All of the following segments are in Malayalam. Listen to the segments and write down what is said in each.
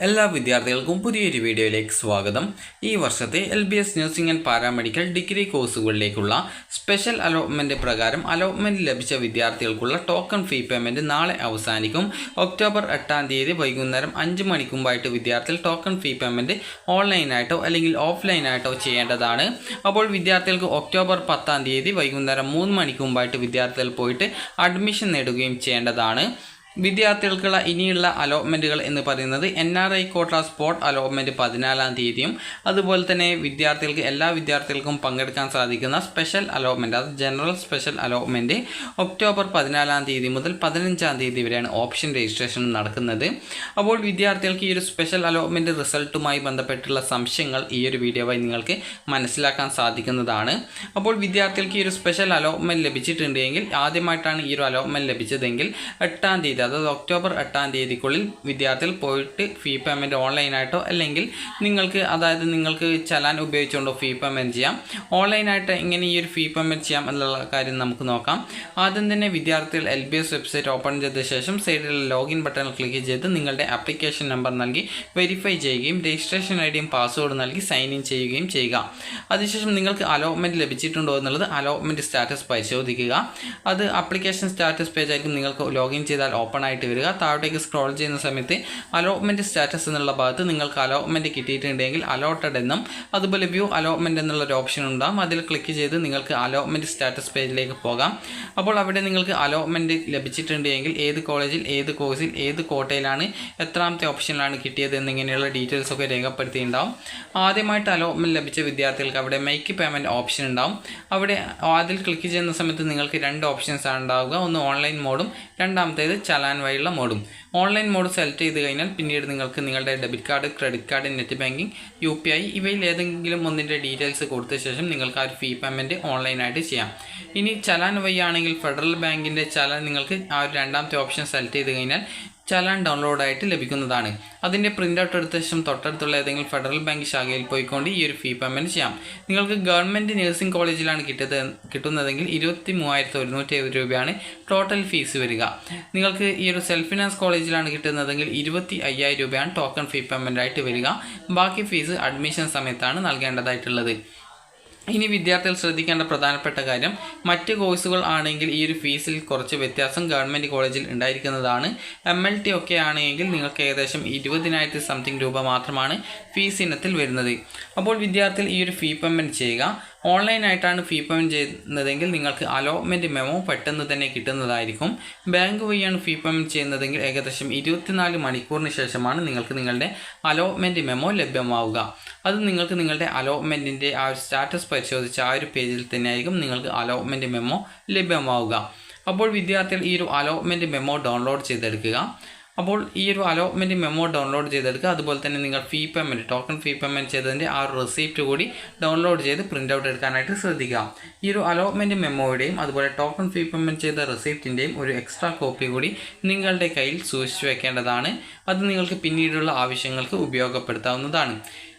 എല്ലാ വിദ്യാർത്ഥികൾക്കും പുതിയൊരു വീഡിയോയിലേക്ക് സ്വാഗതം. ഈ വർഷത്തെ LBS nursing and paramedical degree കോഴ്സുകളിലേക്കുള്ള സ്പെഷ്യൽ അലോട്ട്മെൻറ്റ് പ്രകാരം അലോട്ട്മെൻറ്റ് ലഭിച്ച വിദ്യാർത്ഥികൾക്കുള്ള ടോക്കൺ ഫീ പേയ്മെൻറ്റ് നാളെ അവസാനിക്കും. ഒക്ടോബർ 8-ാം തീയതി വൈകുന്നേരം 5 മണിക്ക് മുമ്പായിട്ട് വിദ്യാർത്ഥികൾ ടോക്കൺ ഫീ പേയ്മെൻറ്റ് ഓൺലൈനായിട്ടോ അല്ലെങ്കിൽ ഓഫ്ലൈനായിട്ടോ ചെയ്യേണ്ടതാണ്. അപ്പോൾ വിദ്യാർത്ഥികൾക്ക് ഒക്ടോബർ 10-ാം തീയതി വൈകുന്നേരം 3 മണിക്ക് മുമ്പായിട്ട് വിദ്യാർത്ഥികൾ പോയിട്ട് അഡ്മിഷൻ നേടുകയും ചെയ്യേണ്ടതാണ്. വിദ്യാർത്ഥികൾക്കുള്ള ഇനിയുള്ള അലോട്ട്മെൻറ്റുകൾ എന്ന് പറയുന്നത് NRI കോട്ട സ്പോട്ട് അലോട്ട്മെൻറ്റ് 14-ാം തീയതിയും അതുപോലെ തന്നെ എല്ലാ വിദ്യാർത്ഥികൾക്കും പങ്കെടുക്കാൻ സാധിക്കുന്ന സ്പെഷ്യൽ അലോട്ട്മെൻറ്റ്, അത് ജനറൽ സ്പെഷ്യൽ അലോട്ട്മെൻറ്റ് ഒക്ടോബർ 14-ാം തീയതി മുതൽ 15-ാം തീയതി വരെയാണ് ഓപ്ഷൻ രജിസ്ട്രേഷൻ നടക്കുന്നത്. അപ്പോൾ വിദ്യാർത്ഥികൾക്ക് ഈ ഒരു സ്പെഷ്യൽ അലോട്ട്മെൻറ്റ് റിസൾട്ടുമായി ബന്ധപ്പെട്ടുള്ള സംശയങ്ങൾ ഈ ഒരു വീഡിയോ വഴി നിങ്ങൾക്ക് മനസ്സിലാക്കാൻ സാധിക്കുന്നതാണ്. അപ്പോൾ വിദ്യാർത്ഥികൾക്ക് ഈ ഒരു സ്പെഷ്യൽ അലോട്ട്മെൻറ്റ് ലഭിച്ചിട്ടുണ്ടെങ്കിൽ, ആദ്യമായിട്ടാണ് ഈ ഒരു അലോട്ട്മെൻറ്റ് ലഭിച്ചതെങ്കിൽ 8-ാം തീയതി, അതായത് ഒക്ടോബർ 8-ാം തീയതിക്കുള്ളിൽ വിദ്യാർത്ഥികൾ പോയിട്ട് ഫീ പേയ്മെൻറ്റ് ഓൺലൈനായിട്ടോ അല്ലെങ്കിൽ നിങ്ങൾക്ക് ചലാൻ ഉപയോഗിച്ചുകൊണ്ടോ ഫീ പേയ്മെൻറ്റ് ചെയ്യാം. ഓൺലൈനായിട്ട് എങ്ങനെ ഈ ഒരു ഫീ പേയ്മെൻറ്റ് ചെയ്യാം എന്നുള്ള കാര്യം നമുക്ക് നോക്കാം. ആദ്യം തന്നെ വിദ്യാർത്ഥികൾ LBS വെബ്സൈറ്റ് ഓപ്പൺ ചെയ്ത ശേഷം സൈഡിലുള്ള ലോഗിൻ ബട്ടൺ ക്ലിക്ക് ചെയ്ത് നിങ്ങളുടെ ആപ്ലിക്കേഷൻ നമ്പർ നൽകി വെരിഫൈ ചെയ്യുകയും രജിസ്ട്രേഷൻ ഐഡിയും പാസ്വേഡ് നൽകി സൈൻ ഇൻ ചെയ്യുകയും ചെയ്യുക. അതിനുശേഷം നിങ്ങൾക്ക് അലോട്ട്മെൻറ്റ് ലഭിച്ചിട്ടുണ്ടോ എന്നുള്ളത് അലോട്ട്മെൻറ്റ് സ്റ്റാറ്റസ് പരിശോധിക്കുക. അത് ആപ്ലിക്കേഷൻ സ്റ്റാറ്റസ് പേജ് ആയിരിക്കും നിങ്ങൾക്ക് ലോഗിൻ ചെയ്താൽ ഓപ്പൺ ആയിട്ട് വരിക. താഴോട്ടേക്ക് സ്ക്രോൾ ചെയ്യുന്ന സമയത്ത് അലോട്ട്മെൻറ്റ് സ്റ്റാറ്റസ് എന്നുള്ള ഭാഗത്ത് നിങ്ങൾക്ക് അലോട്ട്മെൻറ്റ് കിട്ടിയിട്ടുണ്ടെങ്കിൽ അലോട്ടഡ് എന്നും അതുപോലെ വ്യൂ അലോട്ട്മെൻറ്റ് എന്നുള്ളൊരു ഓപ്ഷൻ ഉണ്ടാകും. അതിൽ ക്ലിക്ക് ചെയ്ത് നിങ്ങൾക്ക് അലോട്ട്മെൻറ്റ് സ്റ്റാറ്റസ് പേജിലേക്ക് പോകാം. അപ്പോൾ അവിടെ നിങ്ങൾക്ക് അലോട്ട്മെൻറ്റ് ലഭിച്ചിട്ടുണ്ടെങ്കിൽ ഏത് കോളേജിൽ, ഏത് കോഴ്സിൽ, ഏത് കോട്ടയിലാണ്, എത്രാമത്തെ ഓപ്ഷനിലാണ് കിട്ടിയത് എന്നിങ്ങനെയുള്ള ഡീറ്റെയിൽസ് ഒക്കെ രേഖപ്പെടുത്തിയിട്ടുണ്ടാവും. ആദ്യമായിട്ട് അലോട്ട്മെൻറ്റ് ലഭിച്ച വിദ്യാർത്ഥികൾക്ക് അവിടെ മേക്ക് പേയ്മെൻറ്റ് ഓപ്ഷൻ ഉണ്ടാവും. അതിൽ ക്ലിക്ക് ചെയ്യുന്ന സമയത്ത് നിങ്ങൾക്ക് 2 ഓപ്ഷൻസ് ആണ് ഉണ്ടാവുക. ഒന്ന് ഓൺലൈൻ മോഡും രണ്ടാമത്തേത് ചലാൻ വഴിയുള്ള മോഡും. ഓൺലൈൻ മോഡ് സെലക്ട് ചെയ്ത് കഴിഞ്ഞാൽ പിന്നീട് നിങ്ങൾക്ക് നിങ്ങളുടെ debit card, credit card, net banking, UPI ഇവയിൽ ഏതെങ്കിലും ഒന്നിൻ്റെ ഡീറ്റെയിൽസ് കൊടുത്ത ശേഷം നിങ്ങൾക്ക് ആ ഒരു ഫീ പേയ്മെൻറ്റ് ഓൺലൈനായിട്ട് ചെയ്യാം. ഇനി ചലാൻ വഴി ആണെങ്കിൽ ഫെഡറൽ ബാങ്കിൻ്റെ ചലാൻ നിങ്ങൾക്ക് ആ ഒരു 2ാമത്തെ ഓപ്ഷൻ സെലക്ട് ചെയ്ത് കഴിഞ്ഞാൽ ചലാൻ ഡൗൺലോഡായിട്ട് ലഭിക്കുന്നതാണ്. അതിൻ്റെ പ്രിൻ്റ് ഔട്ട് എടുത്ത ശേഷം തൊട്ടടുത്തുള്ള ഏതെങ്കിലും ഫെഡറൽ ബാങ്ക് ശാഖയിൽ പോയിക്കൊണ്ട് ഈ ഒരു ഫീ പേയ്മെൻറ്റ് ചെയ്യാം. നിങ്ങൾക്ക് ഗവൺമെൻറ് നഴ്സിംഗ് കോളേജിലാണ് കിട്ടുന്നതെങ്കിൽ 23,170 രൂപയാണ് ടോട്ടൽ ഫീസ് വരിക. നിങ്ങൾക്ക് ഈ ഒരു സെൽഫ് ഫിനാൻസ് കോളേജിലാണ് കിട്ടുന്നതെങ്കിൽ 25,000 രൂപയാണ് ടോക്കൺ ഫീ പേയ്മെൻ്റ് ആയിട്ട് വരിക. ബാക്കി ഫീസ് അഡ്മിഷൻ സമയത്താണ് നൽകേണ്ടതായിട്ടുള്ളത്. ഇനി വിദ്യാർത്ഥികൾ ശ്രദ്ധിക്കേണ്ട പ്രധാനപ്പെട്ട കാര്യം, മറ്റ് കോഴ്സുകൾ ആണെങ്കിൽ ഈ ഒരു ഫീസിൽ കുറച്ച് വ്യത്യാസം ഗവൺമെൻറ് കോളേജിൽ ഉണ്ടായിരിക്കുന്നതാണ്. MLT ഒക്കെ ആണെങ്കിൽ നിങ്ങൾക്ക് ഏകദേശം 20,000 സംതിങ് രൂപ മാത്രമാണ് ഫീസ് ഇനത്തിൽ വരുന്നത്. അപ്പോൾ വിദ്യാർത്ഥികൾ ഈ ഒരു ഫീ പേയ്മെൻറ്റ് ചെയ്യുക. ഓൺലൈനായിട്ടാണ് ഫീ പേയ്മെൻറ്റ് ചെയ്യുന്നതെങ്കിൽ നിങ്ങൾക്ക് അലോട്ട്മെൻറ്റ് മെമ്മോ പെട്ടെന്ന് തന്നെ കിട്ടുന്നതായിരിക്കും. ബാങ്ക് വഴിയാണ് ഫീ പേയ്മെൻറ്റ് ചെയ്യുന്നതെങ്കിൽ ഏകദേശം 24 മണിക്കൂറിന് ശേഷമാണ് നിങ്ങൾക്ക് നിങ്ങളുടെ അലോട്ട്മെൻറ്റ് മെമ്മോ ലഭ്യമാവുക. അത് നിങ്ങൾക്ക് നിങ്ങളുടെ അലോട്ട്മെൻറ്റിൻ്റെ ആ ഒരു സ്റ്റാറ്റസ് പരിശോധിച്ച് ആ ഒരു പേജിൽ തന്നെയായിരിക്കും നിങ്ങൾക്ക് അലോട്ട്മെൻറ്റ് മെമ്മോ ലഭ്യമാവുക. അപ്പോൾ വിദ്യാർത്ഥികൾ ഈ ഒരു അലോട്ട്മെൻറ്റ് മെമ്മോ ഡൗൺലോഡ് ചെയ്തെടുക്കുക. അപ്പോൾ ഈ ഒരു അലോട്ട്മെൻറ്റ് മെമ്മോ ഡൗൺലോഡ് ചെയ്തെടുക്കുക. അതുപോലെ തന്നെ നിങ്ങൾ ഫീ പേയ്മെൻറ്റ്, ടോക്കൺ ഫീ പേയ്മെൻറ്റ് ചെയ്തതിൻ്റെ ആ ഒരു റെസിപ്റ്റ് കൂടി ഡൗൺലോഡ് ചെയ്ത് പ്രിൻ്റ് ഔട്ട് എടുക്കാനായിട്ട് ശ്രദ്ധിക്കുക. ഈ ഒരു അലോട്ട്മെൻറ്റ് മെമ്മോയുടെയും അതുപോലെ ടോക്കൺ ഫീ പേയ്മെൻറ്റ് ചെയ്ത റെസിപ്റ്റിൻ്റെയും ഒരു എക്സ്ട്രാ കോപ്പി കൂടി നിങ്ങളുടെ കയ്യിൽ സൂക്ഷിച്ചു വെക്കേണ്ടതാണ്. അത് നിങ്ങൾക്ക് പിന്നീടുള്ള ആവശ്യങ്ങൾക്ക് ഉപയോഗപ്പെടുത്താവുന്നതാണ്.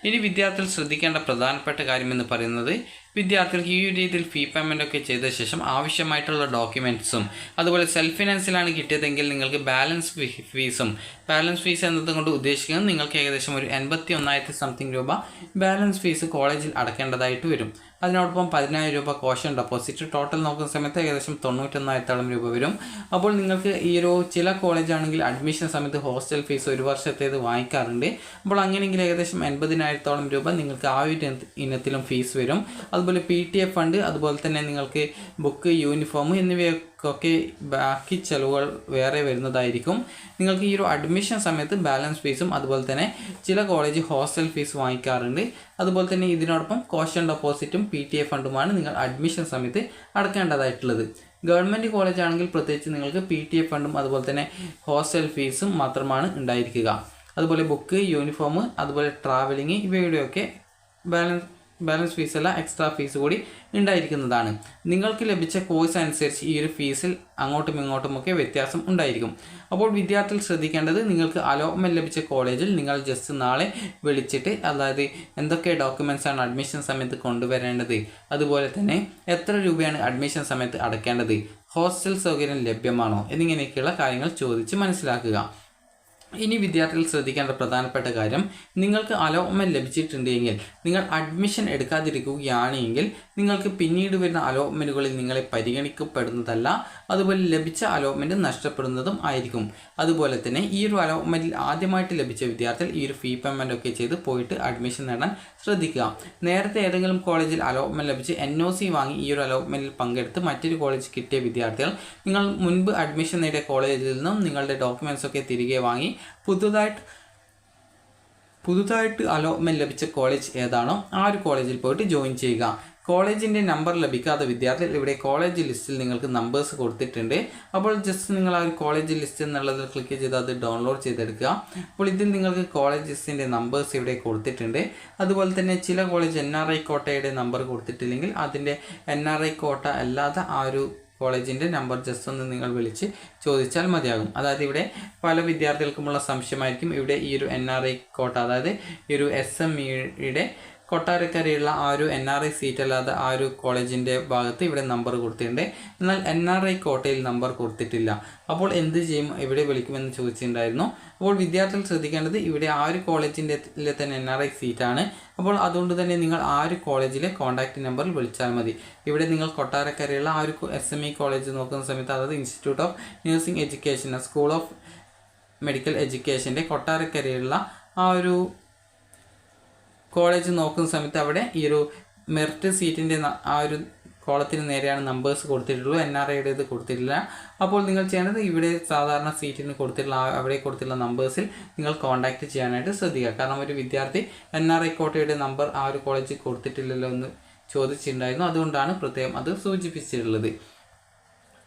ഇനി വിദ്യാർത്ഥികൾ ശ്രദ്ധിക്കേണ്ട പ്രധാനപ്പെട്ട കാര്യമെന്ന് പറയുന്നത്, വിദ്യാർത്ഥികൾക്ക് ഈ രീതിയിൽ ഫീ പേയ്മെൻ്റ് ഒക്കെ ചെയ്ത ശേഷം ആവശ്യമായിട്ടുള്ള ഡോക്യുമെൻറ്റ്സും അതുപോലെ സെൽഫ് ഫിനാൻസിലാണ് കിട്ടിയതെങ്കിൽ നിങ്ങൾക്ക് ബാലൻസ് ഫീസ് എന്നതുകൊണ്ട് ഉദ്ദേശിക്കുന്നത് നിങ്ങൾക്ക് ഏകദേശം ഒരു 81,000 സംതിങ് രൂപ ബാലൻസ് ഫീസ് കോളേജിൽ അടക്കേണ്ടതായിട്ട് വരും. അതിനോടൊപ്പം 10,000 രൂപ കോഷൻ ഡെപ്പോസിറ്റ്, ടോട്ടൽ നോക്കുന്ന സമയത്ത് ഏകദേശം 91,000 രൂപ വരും. അപ്പോൾ നിങ്ങൾക്ക് ഈ ഒരു ചില കോളേജാണെങ്കിൽ അഡ്മിഷൻ സമയത്ത് ഹോസ്റ്റൽ ഫീസ് 1 വർഷത്തേത് വാങ്ങിക്കാറുണ്ട്. അപ്പോൾ അങ്ങനെയെങ്കിൽ ഏകദേശം 80,000 രൂപ നിങ്ങൾക്ക് ആ ഒരു ഇനത്തിലും ഫീസ് വരും. അതുപോലെ PTA ഫണ്ട്, അതുപോലെ തന്നെ നിങ്ങൾക്ക് ബുക്ക്, യൂണിഫോം എന്നിവയൊക്കെ ബാക്കി ചിലവുകൾ വേറെ വരുന്നതായിരിക്കും. നിങ്ങൾക്ക് ഈ ഒരു അഡ്മിഷൻ സമയത്ത് ബാലൻസ് ഫീസും അതുപോലെ തന്നെ ചില കോളേജ് ഹോസ്റ്റൽ ഫീസ് വാങ്ങിക്കാറുണ്ട്. അതുപോലെ തന്നെ ഇതിനോടൊപ്പം കോഷൻ ഡെപ്പോസിറ്റും PTA ഫണ്ടുമാണ് നിങ്ങൾ അഡ്മിഷൻ സമയത്ത് അടക്കേണ്ടതായിട്ടുള്ളത്. ഗവൺമെൻറ് കോളേജ് ആണെങ്കിൽ പ്രത്യേകിച്ച് നിങ്ങൾക്ക് PTA ഫണ്ടും അതുപോലെ തന്നെ ഹോസ്റ്റൽ ഫീസും മാത്രമാണ് ഉണ്ടായിരിക്കുക. അതുപോലെ ബുക്ക്, യൂണിഫോം, അതുപോലെ ട്രാവലിംഗ് ഇവയുടെയൊക്കെ ബാലൻസ് ഫീസല്ല, എക്സ്ട്രാ ഫീസ് കൂടി ഉണ്ടായിരിക്കുന്നതാണ്. നിങ്ങൾക്ക് ലഭിച്ച കോഴ്സ് അനുസരിച്ച് ഈ ഒരു ഫീസിൽ അങ്ങോട്ടും ഇങ്ങോട്ടുമൊക്കെ വ്യത്യാസം ഉണ്ടായിരിക്കും. അപ്പോൾ വിദ്യാർത്ഥികൾ ശ്രദ്ധിക്കേണ്ടത്, നിങ്ങൾക്ക് അലോട്ട്മെൻറ്റ് ലഭിച്ച കോളേജിൽ നിങ്ങൾ ജസ്റ്റ് നാളെ വിളിച്ചിട്ട്, അതായത് എന്തൊക്കെ ഡോക്യുമെൻറ്റ്സ് ആണ് അഡ്മിഷൻ സമയത്ത് കൊണ്ടുവരേണ്ടത്, അതുപോലെ തന്നെ എത്ര രൂപയാണ് അഡ്മിഷൻ സമയത്ത് അടയ്ക്കേണ്ടത്, ഹോസ്റ്റൽ സൗകര്യം ലഭ്യമാണോ എന്നിങ്ങനെയൊക്കെയുള്ള കാര്യങ്ങൾ ചോദിച്ച് മനസ്സിലാക്കുക. ഇനി വിദ്യാർത്ഥികൾ ശ്രദ്ധിക്കേണ്ട പ്രധാനപ്പെട്ട കാര്യം, നിങ്ങൾക്ക് അലോട്ട്മെൻറ്റ് ലഭിച്ചിട്ടുണ്ടെങ്കിൽ നിങ്ങൾ അഡ്മിഷൻ എടുക്കാതിരിക്കുകയാണെങ്കിൽ നിങ്ങൾക്ക് പിന്നീട് വരുന്ന അലോട്ട്മെൻറ്റുകളിൽ നിങ്ങളെ പരിഗണിക്കപ്പെടുന്നതല്ല, അതുപോലെ ലഭിച്ച അലോട്ട്മെൻറ്റ് നഷ്ടപ്പെടുന്നതും ആയിരിക്കും. അതുപോലെ തന്നെ ഈ ഒരു അലോട്ട്മെൻറ്റിൽ ആദ്യമായിട്ട് ലഭിച്ച വിദ്യാർത്ഥികൾ ഈ ഒരു ഫീ പേയ്മെൻ്റ് ഒക്കെ ചെയ്ത് പോയിട്ട് അഡ്മിഷൻ നേടാൻ ശ്രദ്ധിക്കുക. നേരത്തെ ഏതെങ്കിലും കോളേജിൽ അലോട്ട്മെൻറ്റ് ലഭിച്ച് NOC വാങ്ങി ഈ ഒരു അലോട്ട്മെൻറ്റിൽ പങ്കെടുത്ത് മറ്റൊരു കോളേജ് കിട്ടിയ വിദ്യാർത്ഥികൾ നിങ്ങൾ മുൻപ് അഡ്മിഷൻ നേടിയ കോളേജിൽ നിന്നും നിങ്ങളുടെ ഡോക്യുമെൻറ്റ്സ് ഒക്കെ തിരികെ വാങ്ങി പുതുതായിട്ട് അലോട്ട്മെൻറ്റ് ലഭിച്ച കോളേജ് ഏതാണോ ആ ഒരു കോളേജിൽ പോയിട്ട് ജോയിൻ ചെയ്യുക. കോളേജിൻ്റെ നമ്പർ ലഭിക്കാത്ത വിദ്യാർത്ഥികൾ ഇവിടെ കോളേജ് ലിസ്റ്റിൽ നിങ്ങൾക്ക് നമ്പേഴ്സ് കൊടുത്തിട്ടുണ്ട്. അപ്പോൾ ജസ്റ്റ് നിങ്ങൾ ആ ഒരു കോളേജ് ലിസ്റ്റ് എന്നുള്ളതിൽ ക്ലിക്ക് ചെയ്ത് അത് ഡൗൺലോഡ് ചെയ്തെടുക്കുക. അപ്പോൾ ഇതിൽ നിങ്ങൾക്ക് കോളേജ് ലിസ്റ്റിൻ്റെ നമ്പേഴ്സ് ഇവിടെ കൊടുത്തിട്ടുണ്ട്. അതുപോലെ തന്നെ ചില കോളേജ് NRI കോട്ടയുടെ നമ്പർ കൊടുത്തിട്ടില്ലെങ്കിൽ അതിൻ്റെ NRI കോട്ട അല്ലാതെ ആ ഒരു കോളേജിൻ്റെ നമ്പർ ജസ്റ്റ് ഒന്ന് നിങ്ങൾ വിളിച്ച് ചോദിച്ചാൽ മതിയാകും. അതായത് ഇവിടെ പല വിദ്യാർത്ഥികൾക്കുമുള്ള സംശയമായിരിക്കും, ഇവിടെ ഈ ഒരു NRI കോട്ട, അതായത് ഈ ഒരു SMEയുടെ കൊട്ടാരക്കരയുള്ള ആ ഒരു NRI സീറ്റ് അല്ലാതെ ആ ഒരു കോളേജിൻ്റെ ഭാഗത്ത് ഇവിടെ നമ്പർ കൊടുത്തിട്ടുണ്ട്. എന്നാൽ NRI കോട്ടയിൽ നമ്പർ കൊടുത്തിട്ടില്ല. അപ്പോൾ എന്ത് ചെയ്യും? ഇവിടെ വിളിക്കുമെന്ന് ചോദിച്ചിട്ടുണ്ടായിരുന്നു. അപ്പോൾ വിദ്യാർത്ഥികൾ ശ്രദ്ധിക്കേണ്ടത്, ഇവിടെ ആ ഒരു കോളേജിൻ്റെ തന്നെ NRI സീറ്റാണ്. അപ്പോൾ അതുകൊണ്ട് തന്നെ നിങ്ങൾ ആ ഒരു കോളേജിലെ കോൺടാക്റ്റ് നമ്പറിൽ വിളിച്ചാൽ മതി. ഇവിടെ നിങ്ങൾ കൊട്ടാരക്കരയുള്ള ആ ഒരു SME കോളേജ് നോക്കുന്ന സമയത്ത്, അതായത് institute of nursing education, school of medical എഡ്യൂക്കേഷൻ്റെ കൊട്ടാരക്കരയുള്ള ആ ഒരു കോളേജ് നോക്കുന്ന സമയത്ത് അവിടെ ഈ ഒരു മെറിറ്റ് സീറ്റിൻ്റെ ആ ഒരു കോളത്തിന് നേരെയാണ് നമ്പേഴ്സ് കൊടുത്തിട്ടുള്ളൂ, NRIയുടേത് കൊടുത്തിട്ടില്ല. അപ്പോൾ നിങ്ങൾ ചെയ്യേണ്ടത് ഇവിടെ സാധാരണ സീറ്റിന് കൊടുത്തിട്ടുള്ള അവിടെ കൊടുത്തിട്ടുള്ള നമ്പേഴ്സിൽ നിങ്ങൾ കോൺടാക്റ്റ് ചെയ്യാനായിട്ട് ശ്രദ്ധിക്കുക. കാരണം ഒരു വിദ്യാർത്ഥി NRI കോട്ടയുടെ നമ്പർ ആ ഒരു കോളേജിൽ കൊടുത്തിട്ടില്ലല്ലോ എന്ന് ചോദിച്ചിട്ടുണ്ടായിരുന്നു. അതുകൊണ്ടാണ് പ്രത്യേകം അത് സൂചിപ്പിച്ചിട്ടുള്ളത്.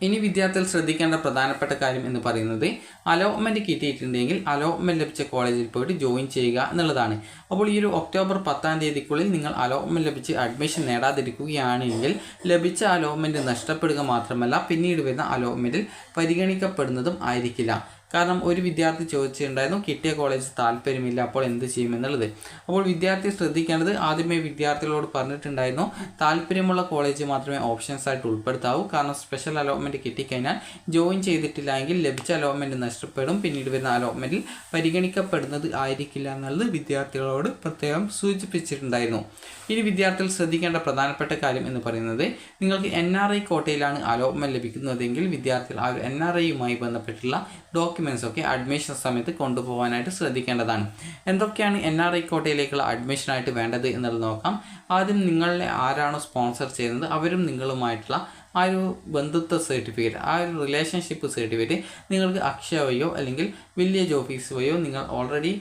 ഇനി വിദ്യാർത്ഥികൾ ശ്രദ്ധിക്കേണ്ട പ്രധാനപ്പെട്ട കാര്യം എന്ന് പറയുന്നത്, അലോട്ട്മെൻറ്റ് കിട്ടിയിട്ടുണ്ടെങ്കിൽ അലോട്ട്മെൻറ്റ് ലഭിച്ച കോളേജിൽ പോയിട്ട് ജോയിൻ ചെയ്യുക എന്നുള്ളതാണ്. അപ്പോൾ ഈ ഒരു ഒക്ടോബർ 10-ാം തീയതിക്കുള്ളിൽ നിങ്ങൾ അലോട്ട്മെൻറ്റ് ലഭിച്ച് അഡ്മിഷൻ നേടാതിരിക്കുകയാണെങ്കിൽ ലഭിച്ച അലോട്ട്മെൻറ്റ് നഷ്ടപ്പെടുക മാത്രമല്ല പിന്നീട് വരുന്ന അലോട്ട്മെൻറ്റിൽ പരിഗണിക്കപ്പെടുന്നതും ആയിരിക്കില്ല. കാരണം ഒരു വിദ്യാർത്ഥി ചോദിച്ചിട്ടുണ്ടായിരുന്നു, കിട്ടിയ കോളേജ് താല്പര്യമില്ല, അപ്പോൾ എന്ത് ചെയ്യുമെന്നുള്ളത്. അപ്പോൾ വിദ്യാർത്ഥി ശ്രദ്ധിക്കേണ്ടത്, ആദ്യമേ വിദ്യാർത്ഥികളോട് പറഞ്ഞിട്ടുണ്ടായിരുന്നു താല്പര്യമുള്ള കോളേജ് മാത്രമേ ഓപ്ഷൻസ് ആയിട്ട് ഉൾപ്പെടുത്താവൂ. കാരണം സ്പെഷ്യൽ അലോട്ട്മെൻറ്റ് കിട്ടിക്കഴിഞ്ഞാൽ ജോയിൻ ചെയ്തിട്ടില്ല എങ്കിൽ ലഭിച്ച അലോട്ട്മെൻറ്റ് നഷ്ടപ്പെടും, പിന്നീട് വരുന്ന അലോട്ട്മെൻറ്റിൽ പരിഗണിക്കപ്പെടുന്നത് ആയിരിക്കില്ല എന്നുള്ളത് വിദ്യാർത്ഥികളോട് പ്രത്യേകം സൂചിപ്പിച്ചിട്ടുണ്ടായിരുന്നു. ഇനി വിദ്യാർത്ഥികൾ ശ്രദ്ധിക്കേണ്ട പ്രധാനപ്പെട്ട കാര്യം എന്ന് പറയുന്നത്, നിങ്ങൾക്ക് NRI കോട്ടയിലാണ് അലോട്ട്മെൻറ്റ് ലഭിക്കുന്നതെങ്കിൽ വിദ്യാർത്ഥികൾ ആ ഒരു NRIയുമായി ബന്ധപ്പെട്ടുള്ള ഡോക്യുമെൻറ്റ്സ് ഒക്കെ അഡ്മിഷൻ സമയത്ത് കൊണ്ടുപോകാനായിട്ട് ശ്രദ്ധിക്കേണ്ടതാണ്. എന്തൊക്കെയാണ് NRI കോട്ടയിലേക്കുള്ള അഡ്മിഷനായിട്ട് വേണ്ടത് എന്നുള്ളത് നോക്കാം. ആദ്യം നിങ്ങളെ ആരാണോ സ്പോൺസർ ചെയ്യുന്നത് അവരും നിങ്ങളുമായിട്ടുള്ള ആ ഒരു ബന്ധുത്വ സർട്ടിഫിക്കറ്റ്, ആ ഒരു റിലേഷൻഷിപ്പ് സർട്ടിഫിക്കറ്റ് നിങ്ങൾക്ക് അക്ഷയ വഴിയോ അല്ലെങ്കിൽ വില്ലേജ് ഓഫീസ് വഴിയോ നിങ്ങൾ ഓൾറെഡി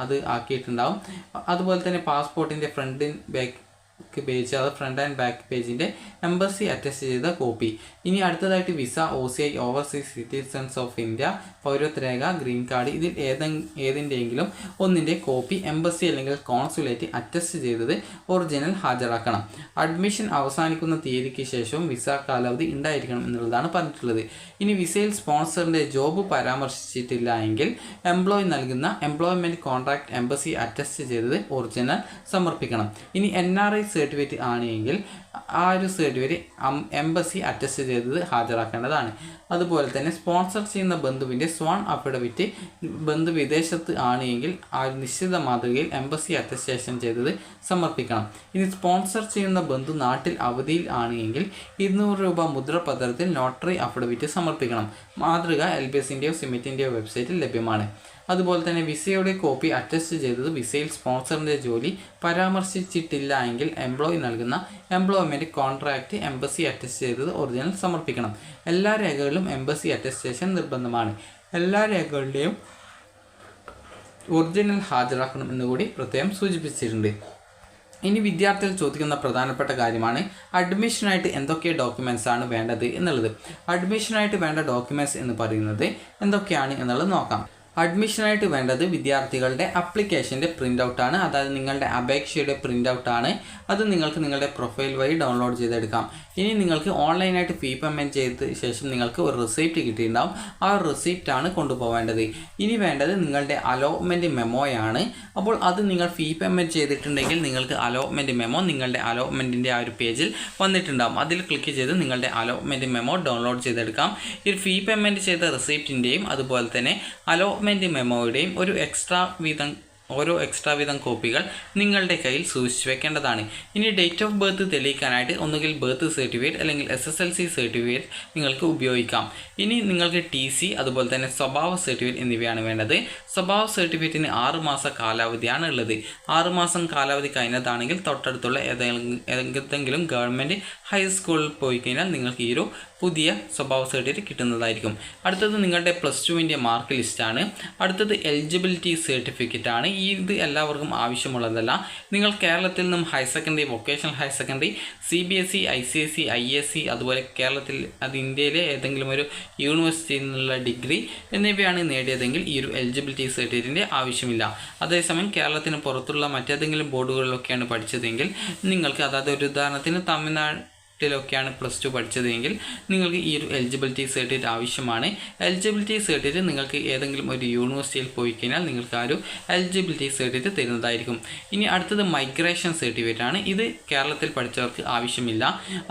അത് ആക്കിയിട്ടുണ്ടാവും. അതുപോലെ തന്നെ പാസ്പോർട്ടിൻ്റെ ഫ്രണ്ട് ബാക്ക് പേജ്, അത് ഫ്രണ്ട് ആൻഡ് ബാക്ക് പേജിൻ്റെ എംബസി അറ്റസ്റ്റ് ചെയ്ത കോപ്പി. ഇനി അടുത്തതായിട്ട് visa, OCI, overseas citizens of India, പൗരത്വ രേഖ, ഗ്രീൻ കാർഡ്, ഇതിൽ ഏതിൻ്റെയെങ്കിലും ഒന്നിൻ്റെ കോപ്പി എംബസി അല്ലെങ്കിൽ കോൺസുലേറ്റ് അറ്റസ്റ്റ് ചെയ്തത് ഒറിജിനൽ ഹാജരാക്കണം. അഡ്മിഷൻ അവസാനിക്കുന്ന തീയതിക്ക് ശേഷവും വിസ കാലാവധി ഉണ്ടായിരിക്കണം എന്നുള്ളതാണ് പറഞ്ഞിട്ടുള്ളത്. ഇനി വിസയിൽ സ്പോൺസറിൻ്റെ ജോബ് പരാമർശിച്ചിട്ടില്ല എങ്കിൽ എംപ്ലോയി നൽകുന്ന എംപ്ലോയ്മെൻറ്റ് കോൺട്രാക്ട് എംബസി അറ്റസ്റ്റ് ചെയ്തത് ഒറിജിനൽ സമർപ്പിക്കണം. ഇനി NRI സർട്ടിഫിക്കറ്റ് ആണെങ്കിൽ ആ ഒരു സർട്ടിഫിക്കറ്റ് എംബസി അറ്റസ്റ്റ് ചെയ്തത് ഹാജരാക്കേണ്ടതാണ്. അതുപോലെ തന്നെ സ്പോൺസർ ചെയ്യുന്ന ബന്ധുവിൻ്റെ സ്വാൺ അഫിഡവിറ്റ് ബന്ധു വിദേശത്ത് ആണ് എങ്കിൽ ആ നിശ്ചിത മാതൃകയിൽ എംബസി അറ്റസ്റ്റേഷൻ ചെയ്തത് സമർപ്പിക്കണം. ഇനി സ്പോൺസർ ചെയ്യുന്ന ബന്ധു നാട്ടിൽ അവധിയിൽ ആണ് എങ്കിൽ 200 രൂപ മുദ്രപത്രത്തിൽ നോട്ടറി അഫിഡവിറ്റ് സമർപ്പിക്കണം. മാതൃക LBSൻ്റെയോ സിമിറ്റിൻ്റെയോ വെബ്സൈറ്റിൽ ലഭ്യമാണ്. അതുപോലെ തന്നെ വിസയുടെ കോപ്പി അറ്റസ്റ്റ് ചെയ്തത് വിസയിൽ സ്പോൺസറിൻ്റെ ജോലി പരാമർശിച്ചിട്ടില്ല എങ്കിൽ എംപ്ലോയി നൽകുന്ന എംപ്ലോയ്മെൻറ്റ് കോൺട്രാക്റ്റ് എംബസി അറ്റസ്റ്റ് ചെയ്തത് ഒറിജിനൽ സമർപ്പിക്കണം. എല്ലാ രേഖകളിലും എംബസി അറ്റസ്റ്റേഷൻ നിർബന്ധമാണ്. എല്ലാ രേഖകളുടെയും ഒറിജിനൽ ഹാജരാക്കണം എന്നുകൂടി പ്രത്യേകം സൂചിപ്പിച്ചിട്ടുണ്ട്. ഇനി വിദ്യാർത്ഥികൾ ചോദിക്കുന്ന പ്രധാനപ്പെട്ട കാര്യമാണ് അഡ്മിഷനായിട്ട് എന്തൊക്കെ ഡോക്യുമെൻറ്റ്സ് ആണ് വേണ്ടത് എന്നുള്ളത്. അഡ്മിഷനായിട്ട് വേണ്ട ഡോക്യുമെൻറ്റ്സ് എന്ന് പറയുന്നത് എന്തൊക്കെയാണ് എന്നുള്ളത് നോക്കാം. അഡ്മിഷനായിട്ട് വേണ്ടത് വിദ്യാർത്ഥികളുടെ അപ്ലിക്കേഷൻ്റെ പ്രിൻ്റ് ഔട്ടാണ്, അതായത് നിങ്ങളുടെ അപേക്ഷയുടെ പ്രിൻ്റ് ഔട്ടാണ്. അത് നിങ്ങൾക്ക് നിങ്ങളുടെ പ്രൊഫൈൽ വഴി ഡൗൺലോഡ് ചെയ്തെടുക്കാം. ഇനി നിങ്ങൾക്ക് ഓൺലൈനായിട്ട് ഫീ പേയ്മെൻറ്റ് ചെയ്ത ശേഷം നിങ്ങൾക്ക് ഒരു റിസീപ്റ്റ് കിട്ടിയിട്ടുണ്ടാവും. ആ ഒരു റിസീപ്റ്റാണ് കൊണ്ടുപോകേണ്ടത്. ഇനി വേണ്ടത് നിങ്ങളുടെ അലോട്ട്മെൻറ്റ് മെമ്മോയാണ്. അപ്പോൾ അത് നിങ്ങൾ ഫീ പേയ്മെൻറ്റ് ചെയ്തിട്ടുണ്ടെങ്കിൽ നിങ്ങൾക്ക് അലോട്ട്മെൻറ്റ് മെമ്മോ നിങ്ങളുടെ അലോട്ട്മെൻറ്റിൻ്റെ ആ ഒരു പേജിൽ വന്നിട്ടുണ്ടാവും. അതിൽ ക്ലിക്ക് ചെയ്ത് നിങ്ങളുടെ അലോട്ട്മെൻറ്റ് മെമ്മോ ഡൗൺലോഡ് ചെയ്തെടുക്കാം. ഈ ഫീ പേയ്മെൻറ്റ് ചെയ്ത റിസീപ്റ്റിൻ്റെയും അതുപോലെ തന്നെ അലോട്ട്മെൻറ്റ് മെമ്മോയുടെയും ഓരോ എക്സ്ട്രാ വീതം കോപ്പികൾ നിങ്ങളുടെ കയ്യിൽ സൂക്ഷിച്ചു വെക്കേണ്ടതാണ്. ഇനി ഡേറ്റ് ഓഫ് ബർത്ത് തെളിയിക്കാനായിട്ട് ഒന്നുകിൽ ബർത്ത് സർട്ടിഫിക്കറ്റ് അല്ലെങ്കിൽ SSLC സർട്ടിഫിക്കറ്റ് നിങ്ങൾക്ക് ഉപയോഗിക്കാം. ഇനി നിങ്ങൾക്ക് TC അതുപോലെ തന്നെ സ്വഭാവ സർട്ടിഫിക്കറ്റ് എന്നിവയാണ് വേണ്ടത്. സ്വഭാവ സർട്ടിഫിക്കറ്റിന് 6 മാസ കാലാവധിയാണ് ഉള്ളത്. 6 മാസം കാലാവധി കഴിഞ്ഞതാണെങ്കിൽ തൊട്ടടുത്തുള്ള ഏതെങ്കിലും ഗവൺമെൻറ് ഹൈസ്കൂളിൽ പോയി കഴിഞ്ഞാൽ നിങ്ങൾക്ക് ഈ ഒരു പുതിയ സ്വഭാവ സർട്ടിഫിക്കറ്റ് കിട്ടുന്നതായിരിക്കും. അടുത്തത് നിങ്ങളുടെ +2 മാർക്ക് ലിസ്റ്റാണ്. അടുത്തത് എലിജിബിലിറ്റി സർട്ടിഫിക്കറ്റ് ആണ്. ഇത് എല്ലാവർക്കും ആവശ്യമുള്ളതല്ല. നിങ്ങൾ കേരളത്തിൽ നിന്നും higher secondary, vocational higher secondary, CBSE, ICSE, ISC അതുപോലെ കേരളത്തിൽ ഇന്ത്യയിലെ ഏതെങ്കിലും ഒരു യൂണിവേഴ്സിറ്റിയിൽ നിന്നുള്ള ഡിഗ്രി എന്നിവയാണ് നേടിയതെങ്കിൽ ഈ ഒരു എലിജിബിലിറ്റി സർട്ടിഫിക്കറ്റിൻ്റെ ആവശ്യമില്ല. അതേസമയം കേരളത്തിന് പുറത്തുള്ള മറ്റേതെങ്കിലും ബോർഡുകളിലൊക്കെയാണ് പഠിച്ചതെങ്കിൽ നിങ്ങൾക്ക്, അതായത് ഒരു ഉദാഹരണത്തിന് തമിഴ്നാട്ടിലൊക്കെയാണ് +2 പഠിച്ചതെങ്കിൽ നിങ്ങൾക്ക് ഈ ഒരു എലിജിബിലിറ്റി സർട്ടിഫിക്കറ്റ് ആവശ്യമാണ്. എലിജിബിലിറ്റി സർട്ടിഫിക്കറ്റ് നിങ്ങൾക്ക് ഏതെങ്കിലും ഒരു യൂണിവേഴ്സിറ്റിയിൽ പോയി കഴിഞ്ഞാൽ നിങ്ങൾക്ക് ആ ഒരു എലിജിബിലിറ്റി സർട്ടിഫിക്കറ്റ് തരുന്നതായിരിക്കും. ഇനി അടുത്തത് മൈഗ്രേഷൻ സർട്ടിഫിക്കറ്റ് ആണ്. ഇത് കേരളത്തിൽ പഠിച്ചവർക്ക് ആവശ്യമില്ല.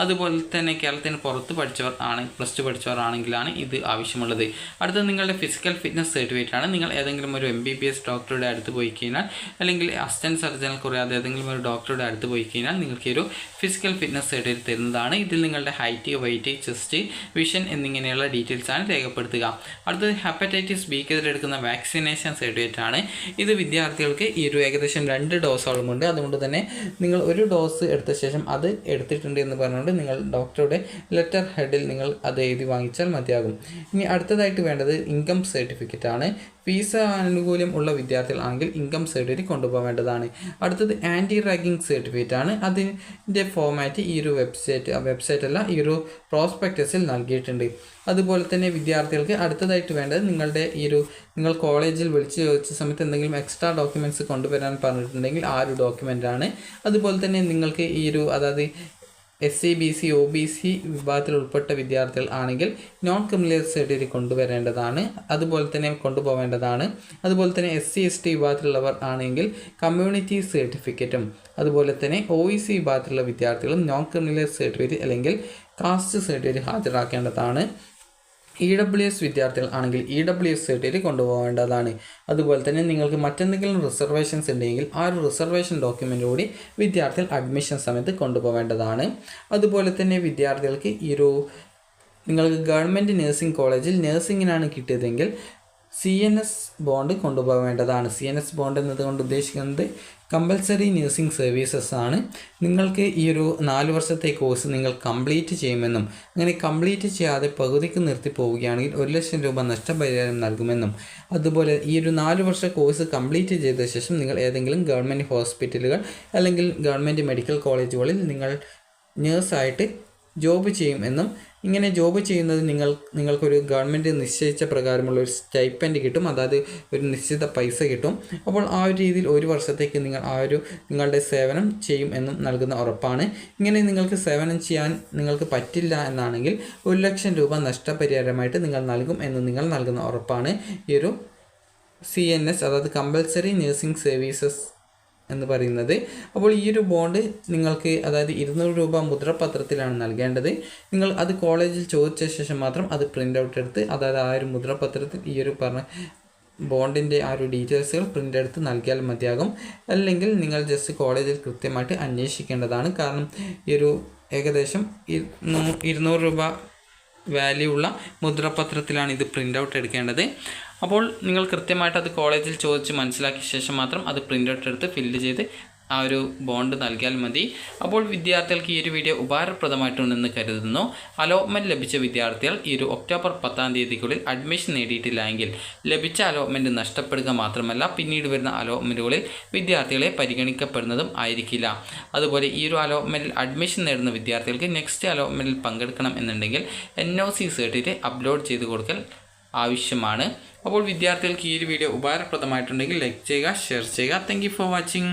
അതുപോലെ തന്നെ കേരളത്തിന് പുറത്ത് പഠിച്ചവർ +2 പഠിച്ചവർ ആണെങ്കിലാണ് ഇത് ആവശ്യമുള്ളത്. അടുത്തത് നിങ്ങളുടെ ഫിസിക്കൽ ഫിറ്റ്നസ് സർട്ടിഫിക്കറ്റ് ആണ്. നിങ്ങൾ ഏതെങ്കിലും ഒരു MBBS ഡോക്ടറുടെ അടുത്ത് പോയി കഴിഞ്ഞാൽ അല്ലെങ്കിൽ അസിസ്റ്റൻറ്റ് സർജനെ കുറയാതെ ഏതെങ്കിലും ഒരു ഡോക്ടറുടെ അടുത്ത് പോയി കഴിഞ്ഞാൽ നിങ്ങൾക്ക് ഒരു ഫിസിക്കൽ ഫിറ്റ്നസ് സർട്ടിഫിക്കറ്റ് തരുന്നതാണ്. ഇതിൽ നിങ്ങളുടെ ഹൈറ്റ്, വെയിറ്റ്, ചെസ്റ്റ്, വിഷൻ എന്നിങ്ങനെയുള്ള ഡീറ്റെയിൽസാണ് രേഖപ്പെടുത്തുക. അടുത്തത് ഹെപ്പറ്റൈറ്റിസ് ബിക്കെതിരെ എടുക്കുന്ന വാക്സിനേഷൻ സർട്ടിഫിക്കറ്റ് ആണ്. ഇത് വിദ്യാർത്ഥികൾക്ക് ഈ ഒരു ഏകദേശം 2 ഡോസോളമുണ്ട്. അതുകൊണ്ട് തന്നെ നിങ്ങൾ ഒരു ഡോസ് എടുത്ത ശേഷം അത് എടുത്തിട്ടുണ്ട് എന്ന് പറഞ്ഞുകൊണ്ട് നിങ്ങൾ ഡോക്ടറുടെ ലെറ്റർ ഹെഡിൽ നിങ്ങൾ അത് എഴുതി വാങ്ങിച്ചാൽ മതിയാകും. ഇനി അടുത്തതായിട്ട് വേണ്ടത് ഇൻകം സർട്ടിഫിക്കറ്റ് ആണ്. ഫീസ് ആനുകൂല്യം ഉള്ള വിദ്യാർത്ഥികളാണെങ്കിൽ ഇൻകം സർട്ടിഫിക്കറ്റ് കൊണ്ടുപോകേണ്ടതാണ്. അടുത്തത് ആൻറ്റി റാഗിംഗ് സർട്ടിഫിക്കറ്റ് ആണ്. അതിൻ്റെ ഫോമാറ്റ് ഈ ഒരു വെബ്സൈറ്റ് അല്ല, ഈ ഒരു പ്രോസ്പെക്ടസിൽ നൽകിയിട്ടുണ്ട്. അതുപോലെ തന്നെ വിദ്യാർത്ഥികൾക്ക് അടുത്തതായിട്ട് വേണ്ടത് നിങ്ങൾ കോളേജിൽ വിളിച്ച് ചോദിച്ച സമയത്ത് എന്തെങ്കിലും എക്സ്ട്രാ ഡോക്യുമെൻറ്റ്സ് കൊണ്ടുവരാൻ പറഞ്ഞിട്ടുണ്ടെങ്കിൽ ആ ഒരു ഡോക്യുമെൻ്റാണ്. അതുപോലെ തന്നെ നിങ്ങൾക്ക് അതായത് SC, BC, OBC വിഭാഗത്തിൽ ഉൾപ്പെട്ട വിദ്യാർത്ഥികൾ ആണെങ്കിൽ നോൺ ക്രിമിനൽ സർട്ടിഫിക്കറ്റ് കൊണ്ടുവരേണ്ടതാണ്, അതുപോലെ തന്നെ കൊണ്ടുപോകേണ്ടതാണ്. അതുപോലെ തന്നെ SC, ST വിഭാഗത്തിലുള്ളവർ ആണെങ്കിൽ കമ്മ്യൂണിറ്റി സർട്ടിഫിക്കറ്റും അതുപോലെ തന്നെ OEC വിഭാഗത്തിലുള്ള വിദ്യാർത്ഥികളും നോൺ ക്രിമിനൽ സർട്ടിഫിക്കറ്റ് അല്ലെങ്കിൽ കാസ്റ്റ് സർട്ടിഫിക്കറ്റ് ഹാജരാക്കേണ്ടതാണ്. EWS വിദ്യാർത്ഥികൾ ആണെങ്കിൽ EWS സർട്ടിഫിക്കറ്റ് കൊണ്ടുപോകേണ്ടതാണ്. അതുപോലെ തന്നെ നിങ്ങൾക്ക് മറ്റെന്തെങ്കിലും റിസർവേഷൻസ് ഉണ്ടെങ്കിൽ ആ ഒരു റിസർവേഷൻ ഡോക്യുമെൻ്റ് കൂടി വിദ്യാർത്ഥികൾ അഡ്മിഷൻ സമയത്ത് കൊണ്ടുപോകേണ്ടതാണ്. അതുപോലെ തന്നെ വിദ്യാർത്ഥികൾക്ക് നിങ്ങൾക്ക് ഗവൺമെൻറ് നഴ്സിംഗ് കോളേജിൽ നഴ്സിംഗിനാണ് കിട്ടിയതെങ്കിൽ CNS ബോണ്ട് കൊണ്ടുപോകേണ്ടതാണ്. CNS ബോണ്ട് എന്നതുകൊണ്ട് ഉദ്ദേശിക്കുന്നത് കമ്പൽസറി നഴ്സിംഗ് സർവീസസ് ആണ്. നിങ്ങൾക്ക് ഈ ഒരു 4 വർഷത്തെ കോഴ്സ് നിങ്ങൾ കംപ്ലീറ്റ് ചെയ്യുമെന്നും അങ്ങനെ കംപ്ലീറ്റ് ചെയ്യാതെ പകുതിക്ക് നിർത്തി പോവുകയാണെങ്കിൽ 1 ലക്ഷം രൂപ നഷ്ടപരിഹാരം നൽകുമെന്നും, അതുപോലെ ഈ ഒരു 4 വർഷ കോഴ്സ് കംപ്ലീറ്റ് ചെയ്ത ശേഷം നിങ്ങൾ ഏതെങ്കിലും ഗവൺമെൻറ് ഹോസ്പിറ്റലുകൾ അല്ലെങ്കിൽ ഗവൺമെൻറ് മെഡിക്കൽ കോളേജുകളിൽ നിങ്ങൾ നേഴ്സായിട്ട് ജോബ് ചെയ്യുമെന്നും, ഇങ്ങനെ ജോബ് ചെയ്യുന്നത് നിങ്ങൾക്കൊരു ഗവൺമെൻറ് നിശ്ചയിച്ച പ്രകാരമുള്ള ഒരു സ്റ്റൈപ്പൻഡ് കിട്ടും, അതായത് ഒരു നിശ്ചിത പൈസ കിട്ടും. അപ്പോൾ ആ ഒരു രീതിയിൽ 1 വർഷത്തേക്ക് നിങ്ങൾ നിങ്ങളുടെ സേവനം ചെയ്യും എന്നും നൽകുന്ന ഉറപ്പാണ്. ഇങ്ങനെ നിങ്ങൾക്ക് സേവനം ചെയ്യാൻ നിങ്ങൾക്ക് പറ്റില്ല എന്നാണെങ്കിൽ 1 ലക്ഷം രൂപ നഷ്ടപരിഹാരമായിട്ട് നിങ്ങൾ നൽകും എന്ന് നിങ്ങൾ നൽകുന്ന ഉറപ്പാണ് ഈ ഒരു CNS, അതായത് കമ്പൽസറി നഴ്സിംഗ് സർവീസസ് എന്ന് പറയുന്നത്. അപ്പോൾ ഈ ഒരു ബോണ്ട് നിങ്ങൾക്ക്, അതായത് 200 രൂപ മുദ്രപത്രത്തിലാണ് നൽകേണ്ടത്. നിങ്ങൾ അത് കോളേജിൽ ചോദിച്ച ശേഷം മാത്രം അത് പ്രിൻ്റ് ഔട്ട് എടുത്ത്, അതായത് ആ ഒരു മുദ്രപത്രത്തിൽ ഈ ഒരു പറഞ്ഞ ബോണ്ടിൻ്റെ ആ ഒരു ഡീറ്റെയിൽസുകൾ പ്രിൻ്റ് എടുത്ത് നൽകിയാൽ മതിയാകും. അല്ലെങ്കിൽ നിങ്ങൾ ജസ്റ്റ് കോളേജിൽ കൃത്യമായിട്ട് അന്വേഷിക്കേണ്ടതാണ്. കാരണം ഈ ഒരു ഏകദേശം 200 രൂപ വാല്യൂ ഉള്ള മുദ്രപത്രത്തിലാണ് ഇത് പ്രിൻ്റ് ഔട്ട് എടുക്കേണ്ടത്. അപ്പോൾ നിങ്ങൾ കൃത്യമായിട്ട് അത് കോളേജിൽ ചോദിച്ച് മനസ്സിലാക്കിയ ശേഷം മാത്രം അത് പ്രിൻ്റ് ഔട്ട് എടുത്ത് ഫില്ല് ചെയ്ത് ആ ഒരു ബോണ്ട് നൽകിയാൽ മതി. അപ്പോൾ വിദ്യാർത്ഥികൾക്ക് ഈ ഒരു വീഡിയോ ഉപകാരപ്രദമായിട്ടുണ്ടെന്ന് കരുതുന്നു. അലോട്ട്മെൻറ്റ് ലഭിച്ച വിദ്യാർത്ഥികൾ ഈ ഒരു ഒക്ടോബർ 10-ാം തീയതിക്കുള്ളിൽ അഡ്മിഷൻ നേടിയിട്ടില്ല എങ്കിൽ ലഭിച്ച അലോട്ട്മെൻറ്റ് നഷ്ടപ്പെടുക മാത്രമല്ല പിന്നീട് വരുന്ന അലോട്ട്മെൻറ്റുകളിൽ വിദ്യാർത്ഥികളെ പരിഗണിക്കപ്പെടുന്നതും ആയിരിക്കില്ല. അതുപോലെ ഈ ഒരു അലോട്ട്മെൻറ്റിൽ അഡ്മിഷൻ നേടുന്ന വിദ്യാർത്ഥികൾക്ക് നെക്സ്റ്റ് അലോട്ട്മെൻറ്റിൽ പങ്കെടുക്കണം എന്നുണ്ടെങ്കിൽ NOC സർട്ടിഫിക്കറ്റ് അപ്ലോഡ് ചെയ്ത് കൊടുക്കൽ ആവശ്യമാണ്. അപ്പോൾ വിദ്യാർത്ഥികൾക്ക് ഈ ഒരു വീഡിയോ ഉപകാരപ്രദമായിട്ടുണ്ടെങ്കിൽ ലൈക്ക് ചെയ്യുക, ഷെയർ ചെയ്യുക. Thank you for watching.